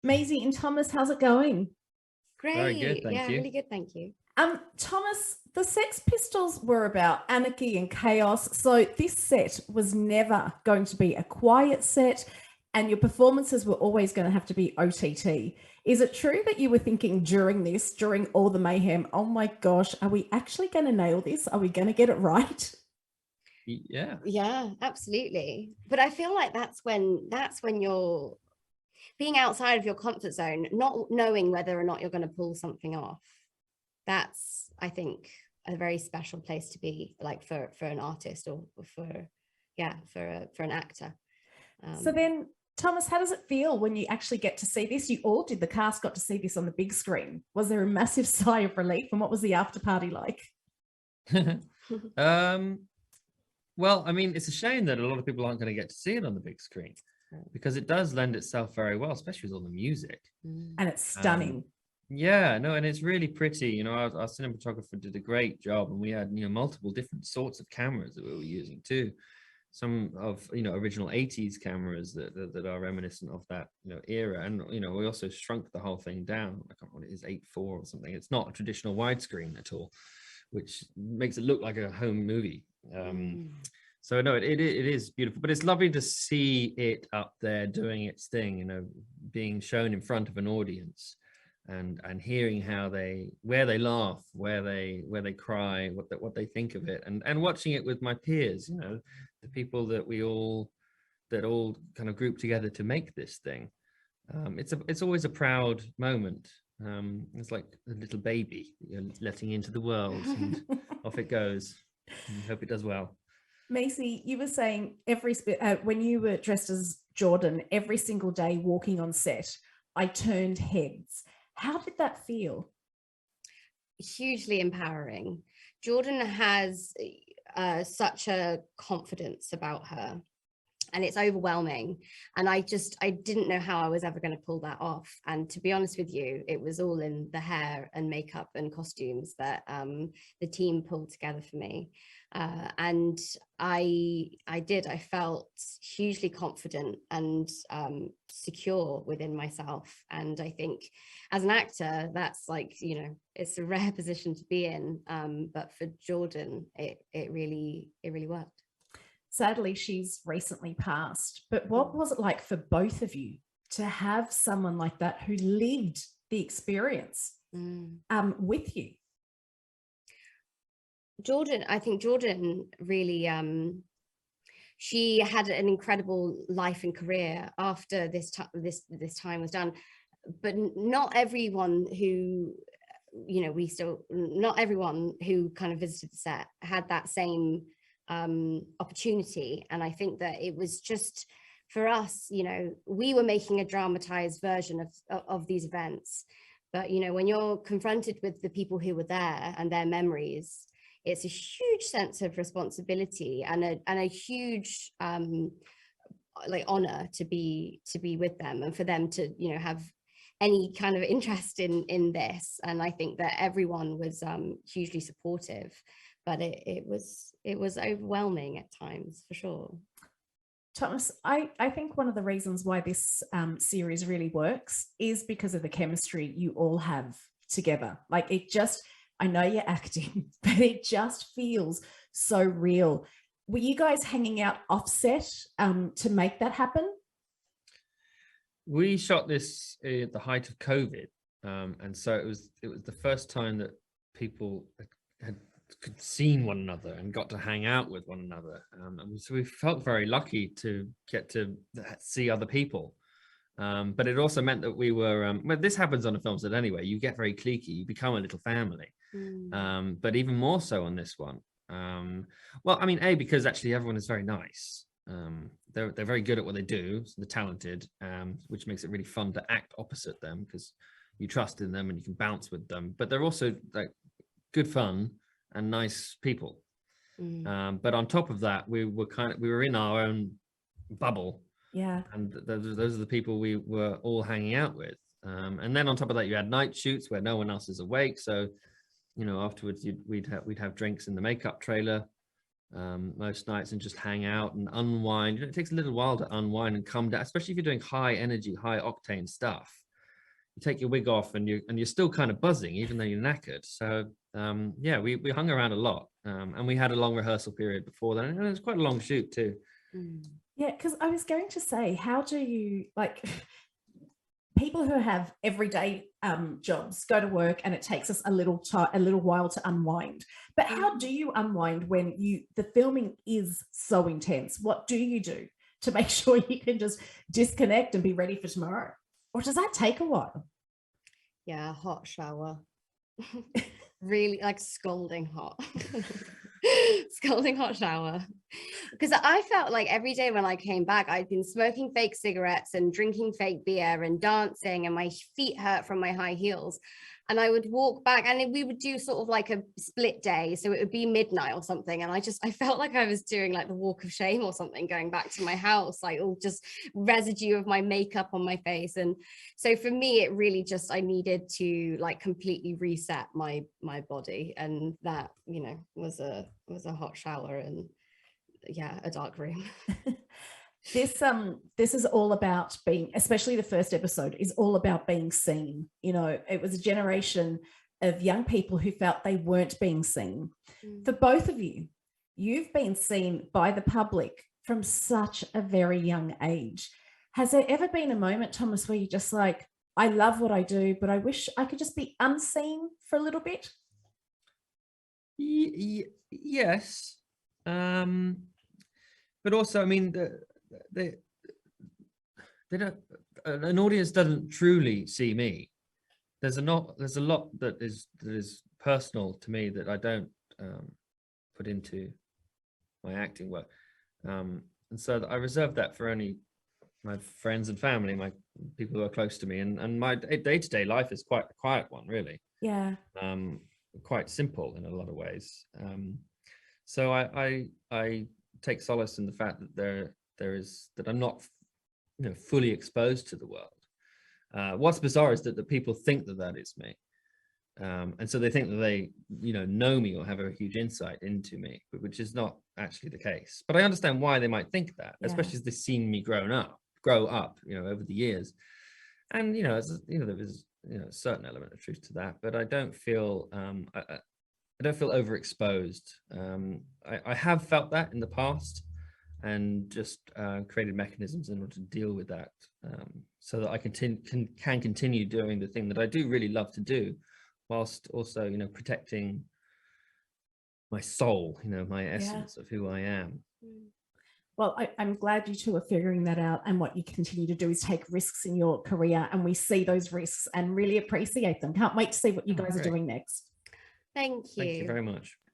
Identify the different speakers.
Speaker 1: Maisie and Thomas, how's it going?
Speaker 2: Very good,
Speaker 3: Great.
Speaker 2: thank
Speaker 3: Yeah,
Speaker 2: you.
Speaker 3: really good. Thank you.
Speaker 1: Thomas, the Sex Pistols were about anarchy and chaos, so this set was never going to be a quiet set, and your performances were always going to have to be OTT. Is it true that you were thinking during all the mayhem, oh my gosh, are we actually going to nail this? Are we going to get it right?
Speaker 2: Yeah.
Speaker 3: Yeah, absolutely. But I feel like that's when you're being outside of your comfort zone, not knowing whether or not you're going to pull something off. That's, I think, a very special place to be, like for an artist or for an actor.
Speaker 1: So then, Thomas, how does it feel when you actually get to see this? You all did, the cast got to see this on the big screen. Was there a massive sigh of relief? And what was the after party like?
Speaker 2: Well, I mean, it's a shame that a lot of people aren't going to get to see it on the big screen because it does lend itself very well, especially with all the music.
Speaker 1: And it's stunning.
Speaker 2: Yeah, no, and it's really pretty. You know, our cinematographer did a great job, and we had, you know, multiple different sorts of cameras that we were using too. Some of, you know, original 80s cameras that are reminiscent of that, you know, era. And, you know, we also shrunk the whole thing down. I can't remember what it is, 8:4 or something. It's not a traditional widescreen at all, which makes it look like a home movie. So no, it is beautiful, but it's lovely to see it up there doing its thing, you know, being shown in front of an audience and hearing where they laugh, where they cry, what they think of it, and watching it with my peers, you know, the people that all kind of group together to make this thing. It's always a proud moment. It's like a little baby you're letting into the world, and off it goes. And hope it does well.
Speaker 1: Maisie, you were saying when you were dressed as Jordan, every single day walking on set, I turned heads. How did that feel?
Speaker 3: Hugely empowering. Jordan has such a confidence about her, and it's overwhelming. And I didn't know how I was ever going to pull that off. And to be honest with you, it was all in the hair and makeup and costumes that the team pulled together for me. And I felt hugely confident and secure within myself. And I think as an actor, that's like, you know, it's a rare position to be in. But for Jordan, it really worked.
Speaker 1: Sadly, she's recently passed. But what was it like for both of you to have someone like that who lived the experience with you?
Speaker 3: I think Jordan really, she had an incredible life and career after this time was done. But not everyone who, you know, not everyone who kind of visited the set had that same opportunity. And I think that it was just for us, you know, we were making a dramatized version of these events, but you know, when you're confronted with the people who were there and their memories, it's a huge sense of responsibility and a huge like honor to be with them and for them to, you know, have any kind of interest in this. And I think that everyone was hugely supportive, but it was overwhelming at times, for sure.
Speaker 1: Thomas, I think one of the reasons why this series really works is because of the chemistry you all have together. Like, it just, I know you're acting, but it just feels so real. Were you guys hanging out offset to make that happen?
Speaker 2: We shot this at the height of COVID, and so it was the first time that people could seen one another and got to hang out with one another, and so we felt very lucky to get to see other people. But it also meant that we were, well, this happens on a film set anyway, you get very cliquey, you become a little family. But even more so on this one. Well, I mean, because actually everyone is very nice. They're very good at what they do, so they're talented, which makes it really fun to act opposite them because you trust in them and you can bounce with them. But they're also like good fun and nice people. But on top of that, we were in our own bubble.
Speaker 1: Yeah.
Speaker 2: And those are the people we were all hanging out with. And then on top of that, you had night shoots where no one else is awake. So, you know, afterwards we'd have drinks in the makeup trailer most nights and just hang out and unwind. You know, it takes a little while to unwind and come down, especially if you're doing high energy, high octane stuff. take your wig off and you're still kind of buzzing, even though you're knackered. So yeah, we hung around a lot, and we had a long rehearsal period before that, and it was quite a long shoot too.
Speaker 1: Yeah, because I was going to say, how do you, like, people who have everyday jobs go to work and it takes us a little while to unwind, but how do you unwind when the filming is so intense? What do you do to make sure you can just disconnect and be ready for tomorrow? Or does that take a while?
Speaker 3: Yeah, hot shower. Really, like, scalding hot. Scalding hot shower. Because I felt like every day when I came back, I'd been smoking fake cigarettes and drinking fake beer and dancing, and my feet hurt from my high heels. And I would walk back, and we would do sort of like a split day, so it would be midnight or something, and I felt like I was doing like the walk of shame or something, going back to my house, like all just residue of my makeup on my face. And so for me, it really just, I needed to like completely reset my body, and that, you know, was a hot shower and yeah, a dark room.
Speaker 1: This is all about being, especially the first episode, is all about being seen. You know, it was a generation of young people who felt they weren't being seen. For both of you, you've been seen by the public from such a very young age. Has there ever been a moment, Thomas, where you're just like, I love what I do, but I wish I could just be unseen for a little bit?
Speaker 2: Yes. But also, I mean, they don't, an audience doesn't truly see me. There's a lot that is personal to me that I don't put into my acting work, and so I reserve that for only my friends and family, my people who are close to me, and my day-to-day life is quite a quiet one, really.
Speaker 1: Yeah.
Speaker 2: Quite simple in a lot of ways. So I take solace in the fact that that I'm not, you know, fully exposed to the world. What's bizarre is that the people think that is me, and so they think that they, you know me or have a huge insight into me, which is not actually the case. But I understand why they might think that, especially as they've seen me grow up, you know, over the years. And you know, as you know, there is, you know, a certain element of truth to that, but I don't feel I don't feel overexposed. I have felt that in the past, and just created mechanisms in order to deal with that, so that I can continue doing the thing that I do really love to do, whilst also, you know, protecting my soul, you know, my essence of who I am.
Speaker 1: Well, I'm glad you two are figuring that out, and what you continue to do is take risks in your career, and we see those risks and really appreciate them. Can't wait to see what you guys are doing next.
Speaker 3: Thank you.
Speaker 2: Thank you very much.